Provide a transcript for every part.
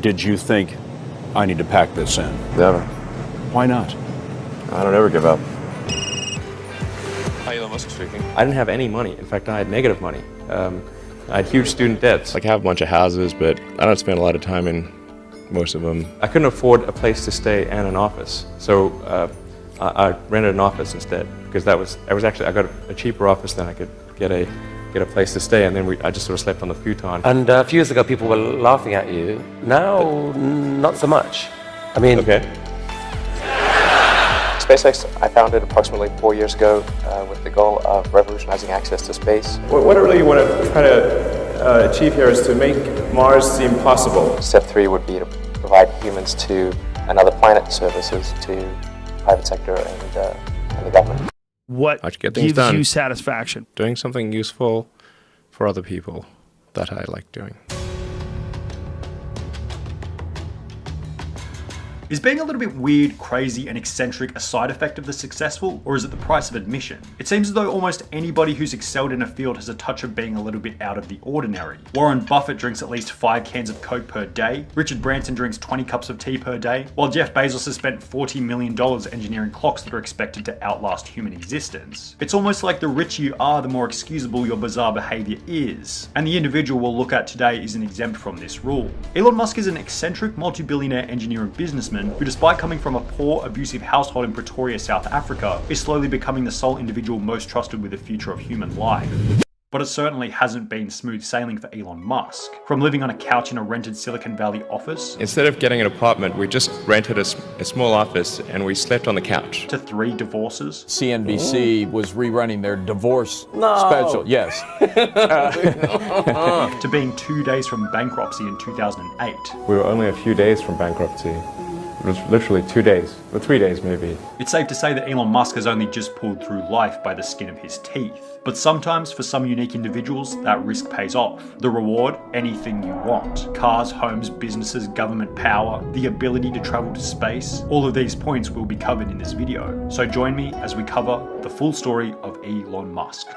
Did you think, I need to pack this in? Never. Why not? I don't ever give up. Hi, ELON Musk speaking. I didn't have any money. In fact, I had negative money. I had huge student debts. Like, I have a bunch of houses, but I don't spend a lot of time in most of them. I couldn't afford a place to stay and an office, so I rented an office instead, because I got a cheaper office than I could get a place to stay, and then I just sort of slept on the futon. And a few years ago, people were laughing at you. Now, not so much. I mean, Okay. SpaceX, I founded approximately 4 years ago with the goal of revolutionizing access to space. What I really want to try to achieve here is to make Mars seem possible. Step 3 would be to provide humans to another planet services to the private sector and the government. What How'd you get things gives done? you satisfaction? Doing something useful for other people that I like doing. Is being a little bit weird, crazy, and eccentric a side effect of the successful, or is it the price of admission? It seems as though almost anybody who's excelled in a field has a touch of being a little bit out of the ordinary. Warren Buffett drinks at least 5 cans of Coke per day, Richard Branson drinks 20 cups of tea per day, while Jeff Bezos has spent $40 million engineering clocks that are expected to outlast human existence. It's almost like the richer you are, the more excusable your bizarre behavior is, and the individual we'll look at today isn't exempt from this rule. Elon Musk is an eccentric multi-billionaire engineer and businessman who, despite coming from a poor, abusive household in Pretoria, South Africa, is slowly becoming the sole individual most trusted with the future of human life. But it certainly hasn't been smooth sailing for Elon Musk. From living on a couch in a rented Silicon Valley office, Instead of getting an apartment, we just rented a small office and we slept on the couch. to 3 divorces, CNBC was rerunning their divorce special. Yes. to being 2 days from bankruptcy in 2008. We were only a few days from bankruptcy. It was literally 2 days, or 3 days maybe. It's safe to say that Elon Musk has only just pulled through life by the skin of his teeth. But sometimes, for some unique individuals, that risk pays off. The reward? Anything you want. Cars, homes, businesses, government power, the ability to travel to space. All of these points will be covered in this video. So join me as we cover the full story of Elon Musk.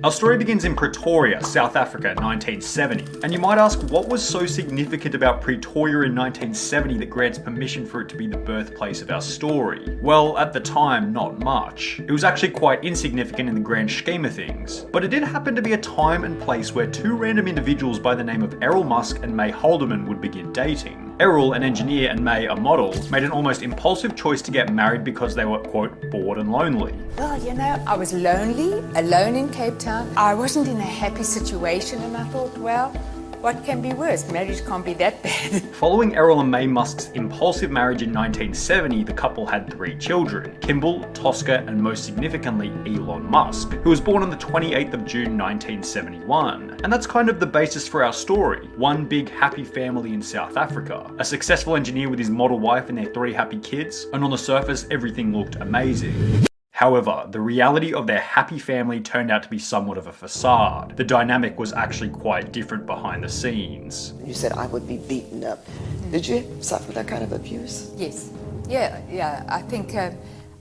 Our story begins in Pretoria, South Africa, 1970. And you might ask, what was so significant about Pretoria in 1970 that grants permission for it to be the birthplace of our story? Well, at the time, not much. It was actually quite insignificant in the grand scheme of things. But it did happen to be a time and place where 2 random individuals by the name of Elon Musk and May Haldeman would begin dating. Errol, an engineer, and May, a model, made an almost impulsive choice to get married because they were, quote, bored and lonely. Well, you know, I was lonely, alone in Cape Town. I wasn't in a happy situation, and I thought, well, what can be worse? Marriage can't be that bad. Following Errol and May Musk's impulsive marriage in 1970, the couple had 3 children, Kimball, Tosca, and most significantly, Elon Musk, who was born on the 28th of June 1971. And that's kind of the basis for our story. One big happy family in South Africa. A successful engineer with his model wife and their 3 happy kids, and on the surface, everything looked amazing. However, the reality of their happy family turned out to be somewhat of a facade. The dynamic was actually quite different behind the scenes. You said I would be beaten up. Did you suffer that kind of abuse? Yes. Yeah. I think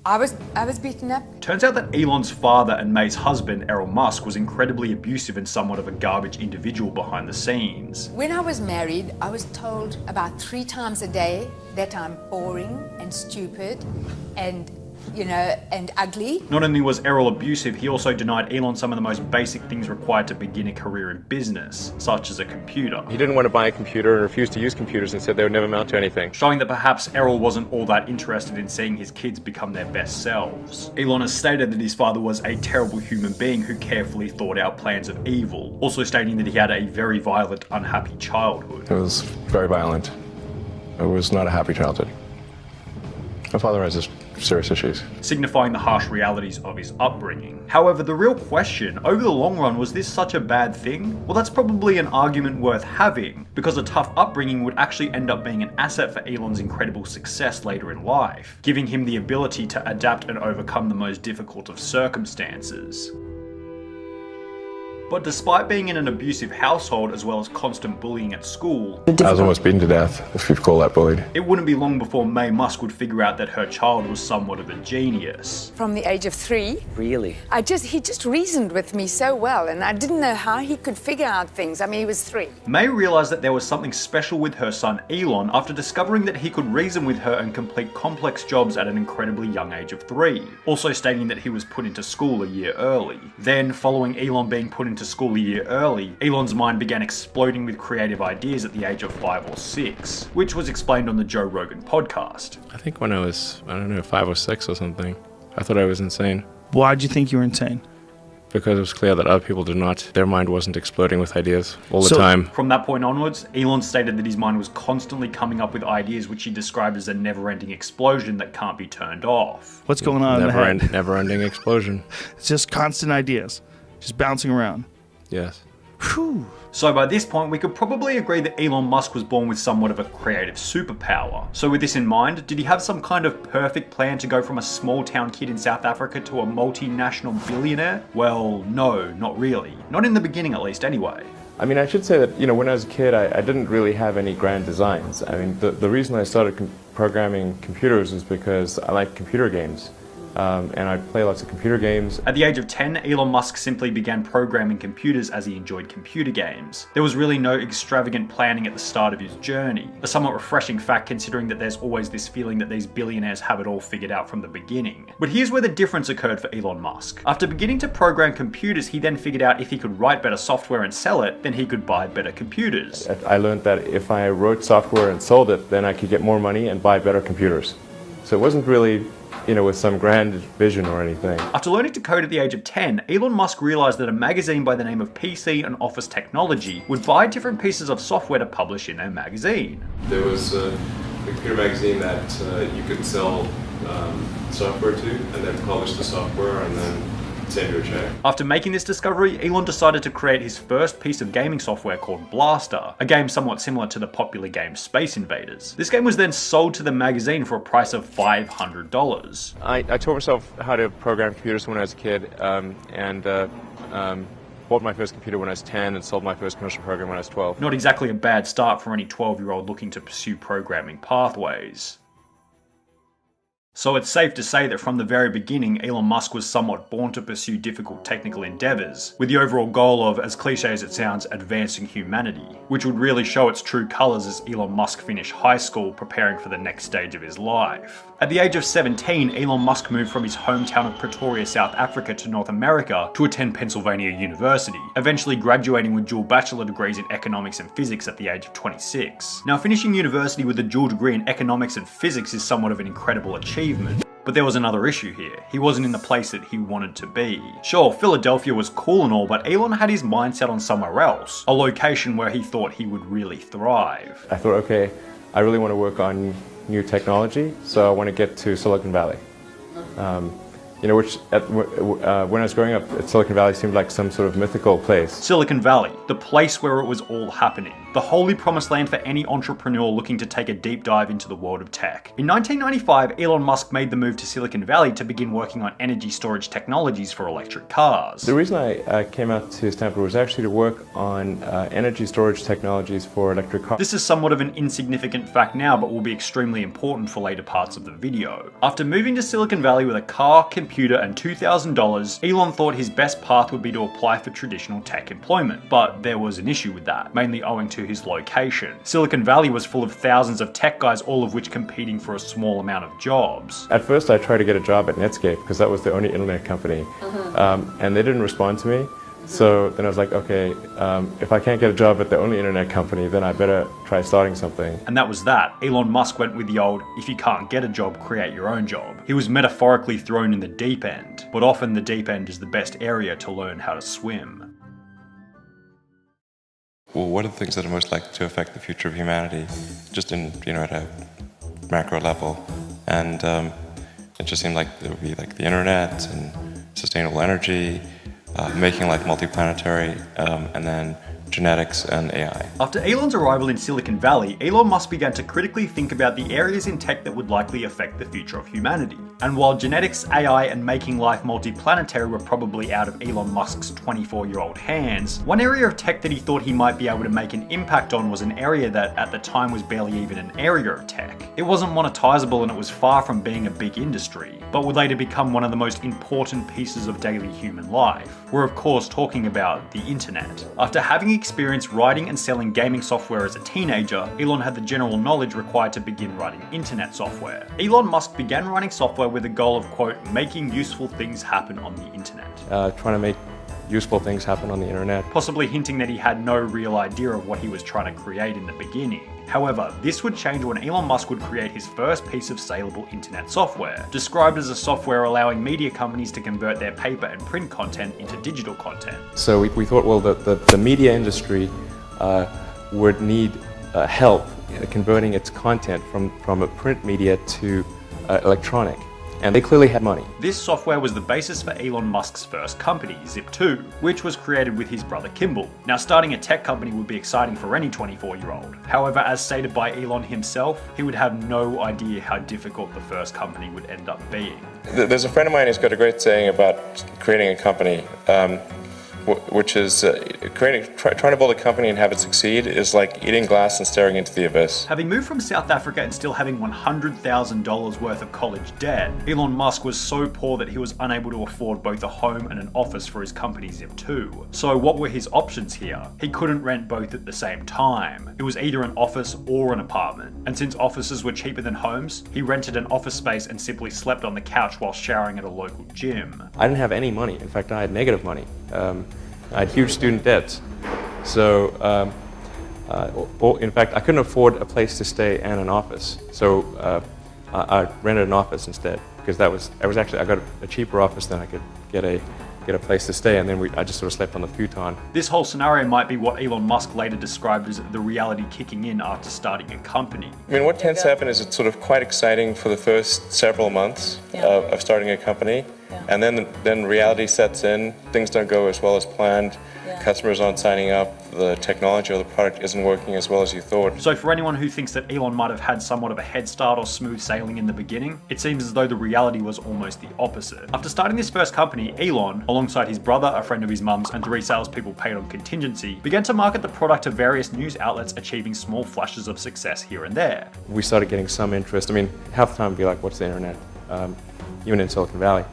I was beaten up. Turns out that Elon's father and May's husband, Elon Musk, was incredibly abusive and somewhat of a garbage individual behind the scenes. When I was married, I was told about 3 times a day that I'm boring and stupid and and ugly. Not only was Errol abusive, he also denied Elon some of the most basic things required to begin a career in business, such as a computer. He didn't want to buy a computer and refused to use computers and said they would never amount to anything. Showing that perhaps Errol wasn't all that interested in seeing his kids become their best selves. Elon has stated that his father was a terrible human being who carefully thought out plans of evil, also stating that he had a very violent, unhappy childhood. It was very violent. It was not a happy childhood. My father has this serious issues. Signifying the harsh realities of his upbringing. However, the real question, over the long run, was this such a bad thing? Well, that's probably an argument worth having, because a tough upbringing would actually end up being an asset for Elon's incredible success later in life, giving him the ability to adapt and overcome the most difficult of circumstances. But despite being in an abusive household as well as constant bullying at school, I was almost beaten to death, if you call that bullied. it wouldn't be long before Mae Musk would figure out that her child was somewhat of a genius. From the age of 3, Really? he just reasoned with me so well, and I didn't know how he could figure out things. I mean, he was 3. Mae realized that there was something special with her son Elon after discovering that he could reason with her and complete complex jobs at an incredibly young age of 3, also stating that he was put into school a year early. Then, following Elon being put into school a year early, Elon's mind began exploding with creative ideas at the age of 5 or 6, which was explained on the Joe Rogan podcast. I think when I was, 5 or 6 or something, I thought I was insane. Why'd you think you were insane? Because it was clear that other people did not. Their mind wasn't exploding with ideas all the time. From that point onwards, Elon stated that his mind was constantly coming up with ideas which he described as a never-ending explosion that can't be turned off. What's going on in the head? Never-ending explosion. It's just constant ideas, just bouncing around. Yes. Whew. So by this point, we could probably agree that Elon Musk was born with somewhat of a creative superpower. So with this in mind, did he have some kind of perfect plan to go from a small town kid in South Africa to a multinational billionaire? Well, no, not really. Not in the beginning at least anyway. I mean, I should say that, when I was a kid, I didn't really have any grand designs. I mean, the reason I started programming computers is because I like computer games. And I'd play lots of computer games. At the age of 10, Elon Musk simply began programming computers as he enjoyed computer games. There was really no extravagant planning at the start of his journey. A somewhat refreshing fact considering that there's always this feeling that these billionaires have it all figured out from the beginning. But here's where the difference occurred for Elon Musk. After beginning to program computers, he then figured out if he could write better software and sell it, then he could buy better computers. I learned that if I wrote software and sold it, then I could get more money and buy better computers. So it wasn't really with some grand vision or anything. After learning to code at the age of 10, Elon Musk realized that a magazine by the name of PC and Office Technology would buy different pieces of software to publish in their magazine. There was a computer magazine that you could sell software to, and then publish the software and then send you a check. After making this discovery, Elon decided to create his first piece of gaming software called Blaster, a game somewhat similar to the popular game Space Invaders. This game was then sold to the magazine for a price of $500. I taught myself how to program computers when I was a kid, and bought my first computer when I was 10 and sold my first commercial program when I was 12. Not exactly a bad start for any 12-year-old looking to pursue programming pathways. So it's safe to say that from the very beginning, Elon Musk was somewhat born to pursue difficult technical endeavors, with the overall goal of, as cliche as it sounds, advancing humanity, which would really show its true colors as Elon Musk finished high school preparing for the next stage of his life. At the age of 17, Elon Musk moved from his hometown of Pretoria, South Africa to North America to attend Pennsylvania University, eventually graduating with dual bachelor degrees in economics and physics at the age of 26. Now, finishing university with a dual degree in economics and physics is somewhat of an incredible achievement. But there was another issue here. He wasn't in the place that he wanted to be. Sure, Philadelphia was cool and all, but Elon had his mind set on somewhere else, a location where he thought he would really thrive. I thought, okay, I really want to work on new technology, so I want to get to Silicon Valley. When I was growing up, Silicon Valley seemed like some sort of mythical place. Silicon Valley, the place where it was all happening. The holy promised land for any entrepreneur looking to take a deep dive into the world of tech. In 1995, Elon Musk made the move to Silicon Valley to begin working on energy storage technologies for electric cars. The reason I came out to Stanford was actually to work on energy storage technologies for electric cars. This is somewhat of an insignificant fact now, but will be extremely important for later parts of the video. After moving to Silicon Valley with a car, computer, and $2,000, Elon thought his best path would be to apply for traditional tech employment. But there was an issue with that, mainly owing to his location. Silicon Valley was full of thousands of tech guys, all of which competing for a small amount of jobs. At first I tried to get a job at Netscape because that was the only internet company, and they didn't respond to me. So then I was like, okay, if I can't get a job at the only internet company, then I better try starting something. And that was that. Elon Musk went with the old, if you can't get a job, create your own job. He was metaphorically thrown in the deep end, but often the deep end is the best area to learn how to swim. Well, what are the things that are most likely to affect the future of humanity, just in, at a macro level? And it just seemed like it would be like the internet and sustainable energy, making life multiplanetary, and then genetics, and AI. After Elon's arrival in Silicon Valley, Elon Musk began to critically think about the areas in tech that would likely affect the future of humanity. And while genetics, AI, and making life multiplanetary were probably out of Elon Musk's 24-year-old hands, one area of tech that he thought he might be able to make an impact on was an area that at the time was barely even an area of tech. It wasn't monetizable and it was far from being a big industry, but would later become one of the most important pieces of daily human life. We're of course talking about the internet. After having experience writing and selling gaming software as a teenager, Elon had the general knowledge required to begin writing internet software. Elon Musk began writing software with the goal of, quote, making useful things happen on the internet. Trying to make useful things happen on the internet. Possibly hinting that he had no real idea of what he was trying to create in the beginning. However, this would change when Elon Musk would create his first piece of saleable internet software, described as a software allowing media companies to convert their paper and print content into digital content. So we thought, well, the media industry would need help converting its content from a print media to electronic. And they clearly had money. This software was the basis for Elon Musk's first company, Zip2, which was created with his brother Kimball. Now, starting a tech company would be exciting for any 24-year-old. However, as stated by Elon himself, he would have no idea how difficult the first company would end up being. There's a friend of mine who's got a great saying about creating a company, which is trying to build a company and have it succeed is like eating glass and staring into the abyss. Having moved from South Africa and still having $100,000 worth of college debt, Elon Musk was so poor that he was unable to afford both a home and an office for his company Zip2. So what were his options here? He couldn't rent both at the same time. It was either an office or an apartment. And since offices were cheaper than homes, he rented an office space and simply slept on the couch while showering at a local gym. I didn't have any money. In fact, I had negative money. I had huge student debts. So, in fact, I couldn't afford a place to stay and an office. So I rented an office instead because I got a cheaper office than I could get a place to stay, and then I just sort of slept on the futon. This whole scenario might be what Elon Musk later described as the reality kicking in after starting a company. I mean, what tends to happen is it's sort of quite exciting for the first several months of starting a company, and then reality sets in, things don't go as well as planned, customers aren't signing up, the technology or the product isn't working as well as you thought. So for anyone who thinks that Elon might have had somewhat of a head start or smooth sailing in the beginning, it seems as though the reality was almost the opposite. After starting this first company, Elon, alongside his brother, a friend of his mum's, and 3 salespeople paid on contingency, began to market the product to various news outlets, achieving small flashes of success here and there. We started getting some interest. I mean, half the time it'd be like, what's the internet? Even in Silicon Valley.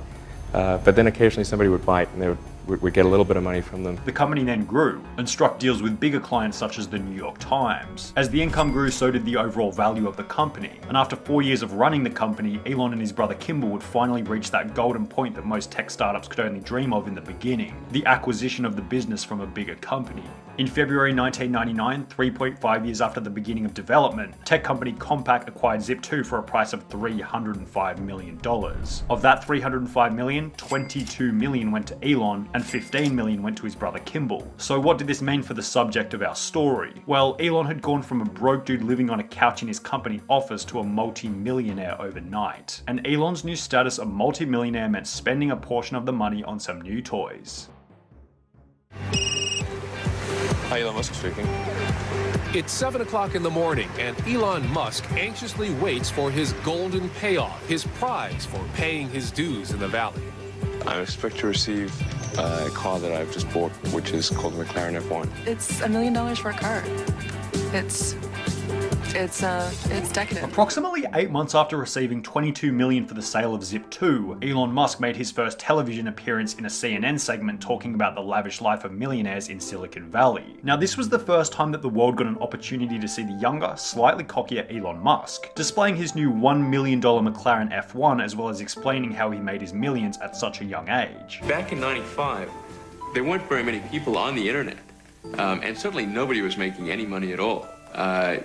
But then occasionally somebody would bite and we'd get a little bit of money from them. The company then grew and struck deals with bigger clients such as the New York Times. As the income grew, so did the overall value of the company. And after 4 years of running the company, Elon and his brother Kimball would finally reach that golden point that most tech startups could only dream of in the beginning, the acquisition of the business from a bigger company. In February 1999, 3.5 years after the beginning of development, tech company Compaq acquired Zip2 for a price of $305 million. Of that $305 million, $22 million went to Elon and $15 million went to his brother Kimball. So what did this mean for the subject of our story? Well, Elon had gone from a broke dude living on a couch in his company office to a multi-millionaire overnight. And Elon's new status of multi-millionaire meant spending a portion of the money on some new toys. Hi, Elon Musk speaking. It's 7 o'clock in the morning, and Elon Musk anxiously waits for his golden payoff, his prize for paying his dues in the valley. I expect to receive a car that I've just bought, which is called the McLaren F1. It's $1 million for a car. It's decadent. Approximately 8 months after receiving $22 million for the sale of Zip2, Elon Musk made his first television appearance in a CNN segment talking about the lavish life of millionaires in Silicon Valley. Now, this was the first time that the world got an opportunity to see the younger, slightly cockier Elon Musk, displaying his new $1 million McLaren F1 as well as explaining how he made his millions at such a young age. Back in '95, there weren't very many people on the internet, and certainly nobody was making any money at all.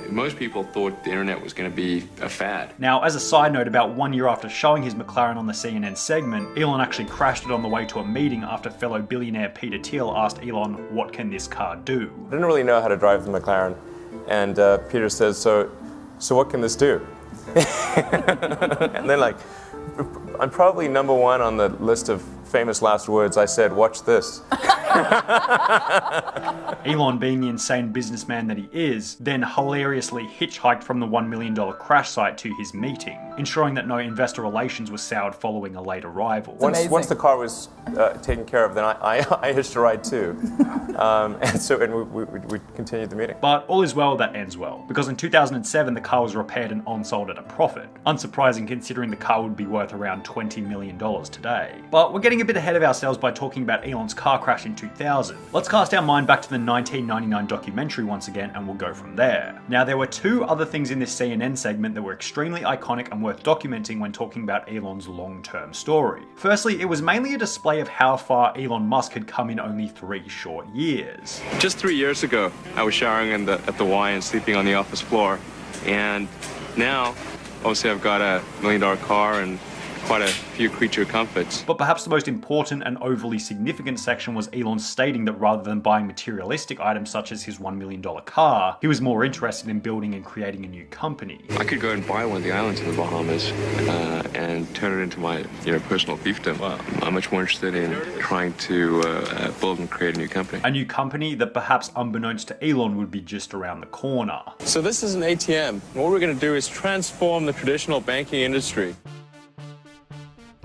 Most people thought the internet was going to be a fad. Now, as a side note, about 1 year after showing his McLaren on the CNN segment, Elon actually crashed it on the way to a meeting after fellow billionaire Peter Thiel asked Elon, "What can this car do?" I didn't really know how to drive the McLaren, and Peter says, so what can this do? And then I'm probably number one on the list of famous last words, I said, "Watch this." Elon, being the insane businessman that he is, then hilariously hitchhiked from the $1 million crash site to his meeting, ensuring that no investor relations were soured following a late arrival. Once the car was taken care of, then I hitched a ride too. And we continued the meeting. But all is well that ends well, because in 2007 the car was repaired and on-sold at a profit. Unsurprising considering the car would be worth around $20 million today. But we're getting a bit ahead of ourselves by talking about Elon's car crash in 2000. Let's cast our mind back to the 1999 documentary once again and we'll go from there. Now there were two other things in this CNN segment that were extremely iconic and worth documenting when talking about Elon's long-term story. Firstly, it was mainly a display of how far Elon Musk had come in only 3 short years. Just 3 years ago, I was showering at the Y and sleeping on the office floor. And now, obviously I've got a $1 million car and quite a few creature comforts. But perhaps the most important and overly significant section was Elon stating that rather than buying materialistic items such as his $1 million car, he was more interested in building and creating a new company. I could go and buy one of the islands in the Bahamas and turn it into my personal fiefdom. I'm much more interested in trying to build and create a new company. A new company that perhaps unbeknownst to Elon would be just around the corner. So this is an ATM. What we're going to do is transform the traditional banking industry.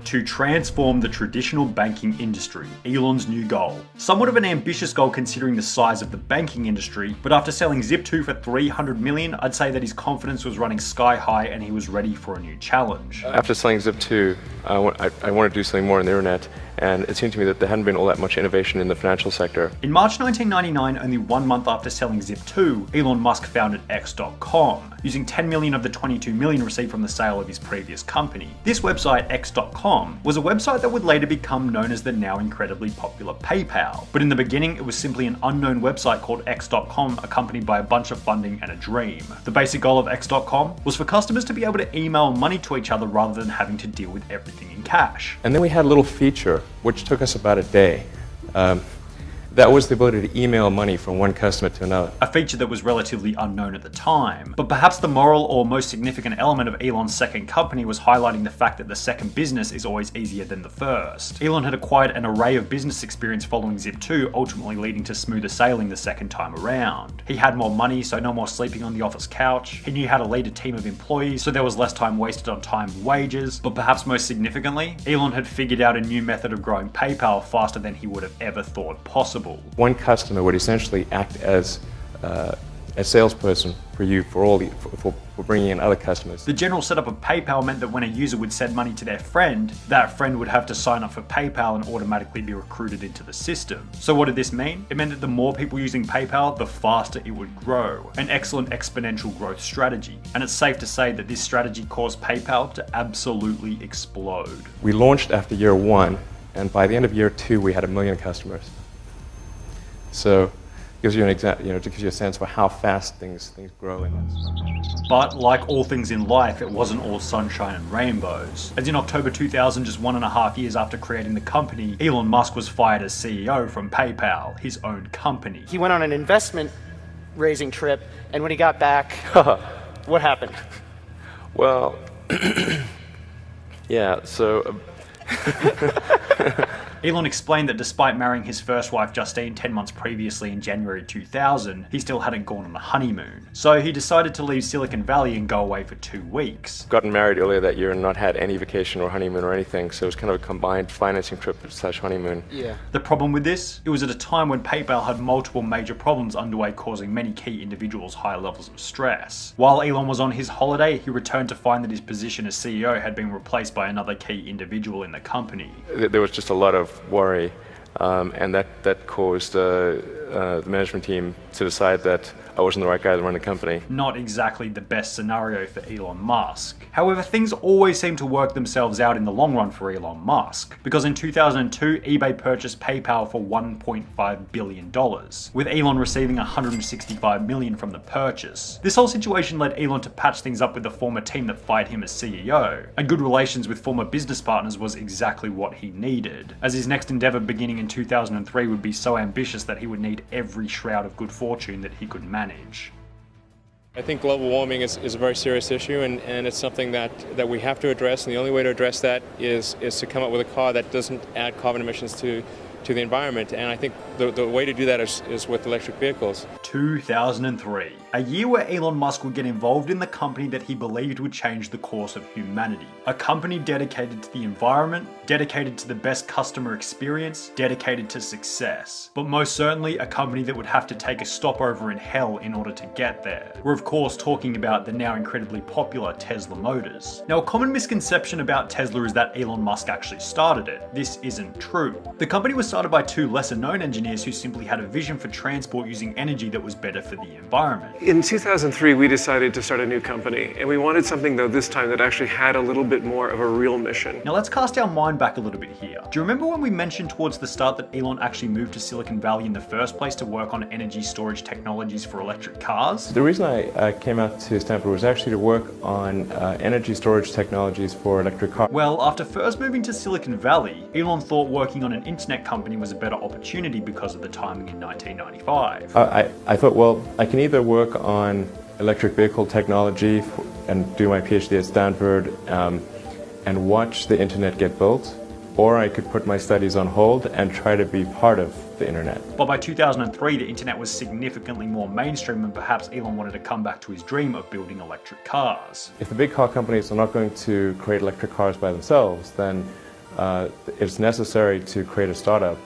To transform the traditional banking industry, Elon's new goal. Somewhat of an ambitious goal considering the size of the banking industry, but after selling Zip2 for $300 million, I'd say that his confidence was running sky high and he was ready for a new challenge. After selling Zip2, I wanted to do something more on the internet, and it seemed to me that there hadn't been all that much innovation in the financial sector. In March 1999, only 1 month after selling Zip2, Elon Musk founded X.com, using $10 million of the $22 million received from the sale of his previous company. This website, X.com, was a website that would later become known as the now incredibly popular PayPal. But in the beginning, it was simply an unknown website called X.com, accompanied by a bunch of funding and a dream. The basic goal of X.com was for customers to be able to email money to each other rather than having to deal with everything in cash. And then we had a little feature, which took us about a day. That was the ability to email money from one customer to another. A feature that was relatively unknown at the time. But perhaps the moral or most significant element of Elon's second company was highlighting the fact that the second business is always easier than the first. Elon had acquired an array of business experience following Zip2, ultimately leading to smoother sailing the second time around. He had more money, so no more sleeping on the office couch. He knew how to lead a team of employees, so there was less time wasted on time and wages. But perhaps most significantly, Elon had figured out a new method of growing PayPal faster than he would have ever thought possible. One customer would essentially act as a salesperson for you for bringing in other customers. The general setup of PayPal meant that when a user would send money to their friend, that friend would have to sign up for PayPal and automatically be recruited into the system. So what did this mean? It meant that the more people using PayPal, the faster it would grow. An excellent exponential growth strategy. And it's safe to say that this strategy caused PayPal to absolutely explode. We launched after year 1, and by the end of year 2, we had 1 million customers. So, gives you an example, it gives you a sense for how fast things grow in this. But like all things in life, it wasn't all sunshine and rainbows. As in October 2000, just 1.5 years after creating the company, Elon Musk was fired as CEO from PayPal, his own company. He went on an investment raising trip, and when he got back, what happened? Well, yeah, so... Elon explained that despite marrying his first wife Justine 10 months previously in January 2000, he still hadn't gone on a honeymoon. So he decided to leave Silicon Valley and go away for 2 weeks. Gotten married earlier that year and not had any vacation or honeymoon or anything, so it was kind of a combined financing trip / honeymoon. Yeah. The problem with this? It was at a time when PayPal had multiple major problems underway, causing many key individuals high levels of stress. While Elon was on his holiday, he returned to find that his position as CEO had been replaced by another key individual in the company. There was just a lot of worry, and that caused the management team to decide that I wasn't the right guy to run the company. Not exactly the best scenario for Elon Musk. However, things always seem to work themselves out in the long run for Elon Musk, because in 2002, eBay purchased PayPal for $1.5 billion, with Elon receiving $165 million from the purchase. This whole situation led Elon to patch things up with the former team that fired him as CEO, and good relations with former business partners was exactly what he needed, as his next endeavor beginning in 2003 would be so ambitious that he would need every shroud of good fortune that he could manage. I think global warming is a very serious issue, and it's something that we have to address, and the only way to address that is to come up with a car that doesn't add carbon emissions to to the environment. And I think the way to do that is with electric vehicles. 2003, a year where Elon Musk would get involved in the company that he believed would change the course of humanity. A company dedicated to the environment, dedicated to the best customer experience, dedicated to success. But most certainly a company that would have to take a stopover in hell in order to get there. We're of course talking about the now incredibly popular Tesla Motors. Now, a common misconception about Tesla is that Elon Musk actually started it. This isn't true. The company was started by two lesser known engineers who simply had a vision for transport using energy that was better for the environment. In 2003, we decided to start a new company, and we wanted something though this time that actually had a little bit more of a real mission. Now let's cast our mind back a little bit here. Do you remember when we mentioned towards the start that Elon actually moved to Silicon Valley in the first place to work on energy storage technologies for electric cars? The reason I came out to Stanford was actually to work on energy storage technologies for electric cars. Well, after first moving to Silicon Valley, Elon thought working on an internet company was a better opportunity because of the timing in 1995. I thought, well, I can either work on electric vehicle technology and do my PhD at Stanford and watch the internet get built, or I could put my studies on hold and try to be part of the internet. But by 2003, the internet was significantly more mainstream, and perhaps Elon wanted to come back to his dream of building electric cars. If the big car companies are not going to create electric cars by themselves, then it's necessary to create a startup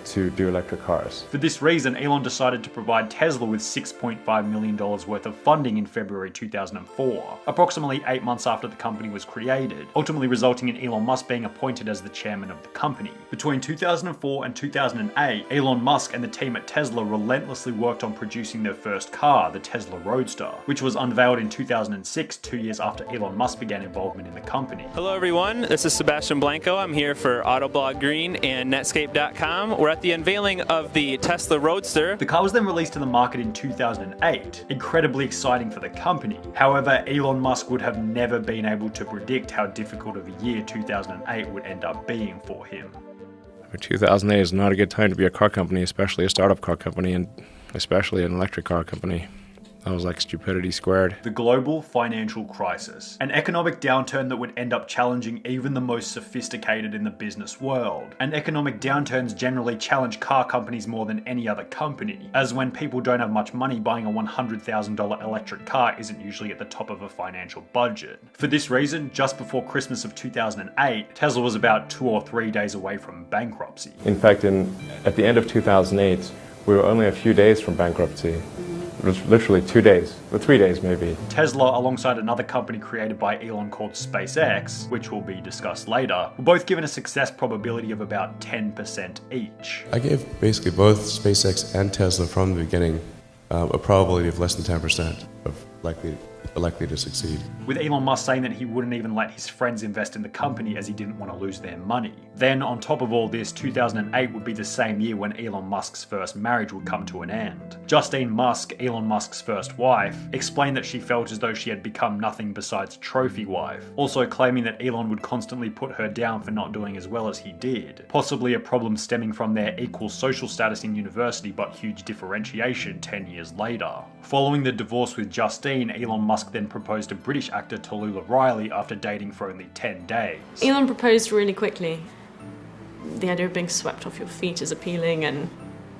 to do electric cars. For this reason, Elon decided to provide Tesla with $6.5 million worth of funding in February 2004, approximately 8 months after the company was created, ultimately resulting in Elon Musk being appointed as the chairman of the company. Between 2004 and 2008, Elon Musk and the team at Tesla relentlessly worked on producing their first car, the Tesla Roadster, which was unveiled in 2006, 2 years after Elon Musk began involvement in the company. Hello everyone, this is Sebastian Blanco. I'm here for Autoblog Green and Netscape.com. We're at the unveiling of the Tesla Roadster. The car was then released to the market in 2008, incredibly exciting for the company. However, Elon Musk would have never been able to predict how difficult of a year 2008 would end up being for him. 2008 is not a good time to be a car company, especially a startup car company, and especially an electric car company. That was like stupidity squared. The global financial crisis, an economic downturn that would end up challenging even the most sophisticated in the business world. And economic downturns generally challenge car companies more than any other company, as when people don't have much money, buying a $100,000 electric car isn't usually at the top of a financial budget. For this reason, just before Christmas of 2008, Tesla was about 2 or 3 days away from bankruptcy. In fact, at the end of 2008, we were only a few days from bankruptcy. It was literally 2 days, or 3 days maybe. Tesla, alongside another company created by Elon called SpaceX, which will be discussed later, were both given a success probability of about 10% each. I gave basically both SpaceX and Tesla from the beginning a probability of less than 10% of likely to succeed. With Elon Musk saying that he wouldn't even let his friends invest in the company as he didn't want to lose their money. Then on top of all this, 2008 would be the same year when Elon Musk's first marriage would come to an end. Justine Musk, Elon Musk's first wife, explained that she felt as though she had become nothing besides a trophy wife, also claiming that Elon would constantly put her down for not doing as well as he did, possibly a problem stemming from their equal social status in university but huge differentiation 10 years later. Following the divorce with Justine, Elon Musk then proposed to British actor Tallulah Riley after dating for only 10 days. Elon proposed really quickly. The idea of being swept off your feet is appealing, and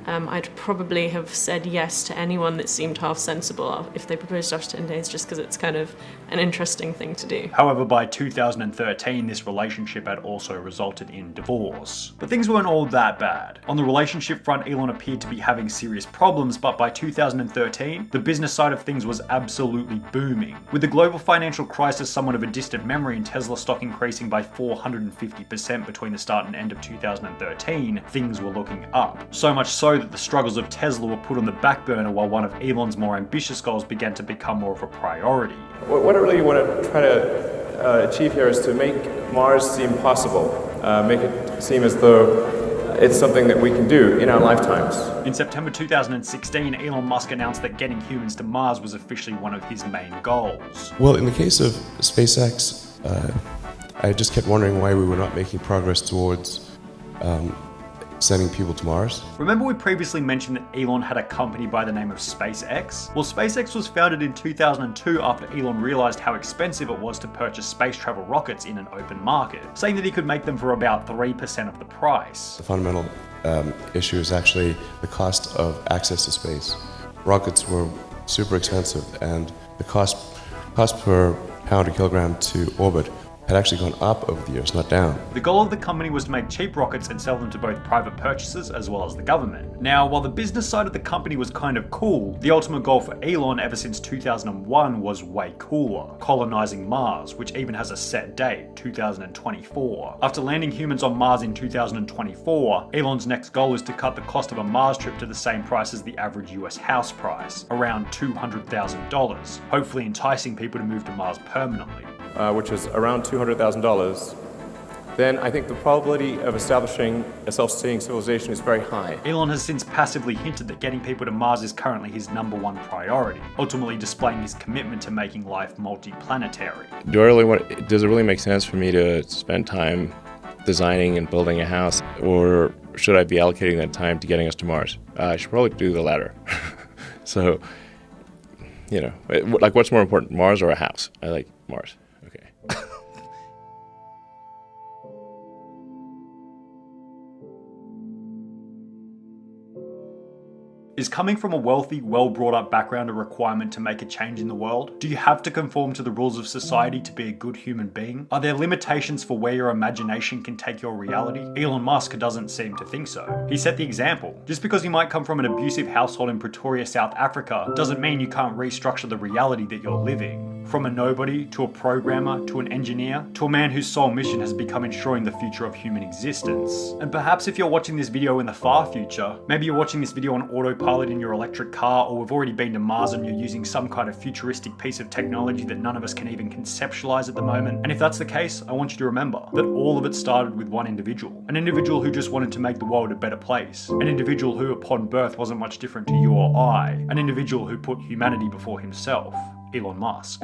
I'd probably have said yes to anyone that seemed half sensible if they proposed after 10 days, just because it's kind of an interesting thing to do. However, by 2013, this relationship had also resulted in divorce. But things weren't all that bad. On the relationship front, Elon appeared to be having serious problems, but by 2013, the business side of things was absolutely booming. With the global financial crisis somewhat of a distant memory and Tesla stock increasing by 450% between the start and end of 2013, things were looking up. So much so that the struggles of Tesla were put on the back burner while one of Elon's more ambitious goals began to become more of a priority. What I really want to try to achieve here is to make Mars seem possible, make it seem as though it's something that we can do in our lifetimes. In September 2016, Elon Musk announced that getting humans to Mars was officially one of his main goals. Well, in the case of SpaceX, I just kept wondering why we were not making progress towards sending people to Mars. Remember we previously mentioned that Elon had a company by the name of SpaceX? Well, SpaceX was founded in 2002 after Elon realized how expensive it was to purchase space travel rockets in an open market, saying that he could make them for about 3% of the price. The fundamental issue is actually the cost of access to space. Rockets were super expensive, and the cost per pound or kilogram to orbit had actually gone up over the years, not down. The goal of the company was to make cheap rockets and sell them to both private purchasers as well as the government. Now, while the business side of the company was kind of cool, the ultimate goal for Elon ever since 2001 was way cooler, colonizing Mars, which even has a set date, 2024. After landing humans on Mars in 2024, Elon's next goal is to cut the cost of a Mars trip to the same price as the average US house price, around $200,000, hopefully enticing people to move to Mars permanently. Which is around $200,000, then I think the probability of establishing a self-sustaining civilization is very high. Elon has since passively hinted that getting people to Mars is currently his #1 priority, ultimately displaying his commitment to making life multi-planetary. Does it really make sense for me to spend time designing and building a house, or should I be allocating that time to getting us to Mars? I should probably do the latter. So, like, what's more important, Mars or a house? I like Mars. Is coming from a wealthy, well-brought-up background a requirement to make a change in the world? Do you have to conform to the rules of society to be a good human being? Are there limitations for where your imagination can take your reality? Elon Musk doesn't seem to think so. He set the example. Just because you might come from an abusive household in Pretoria, South Africa, doesn't mean you can't restructure the reality that you're living. From a nobody, to a programmer, to an engineer, to a man whose sole mission has become ensuring the future of human existence. And perhaps if you're watching this video in the far future, maybe you're watching this video on autopilot in your electric car, or we've already been to Mars and you're using some kind of futuristic piece of technology that none of us can even conceptualize at the moment. And if that's the case, I want you to remember that all of it started with one individual. An individual who just wanted to make the world a better place. An individual who upon birth wasn't much different to you or I. An individual who put humanity before himself. Elon Musk.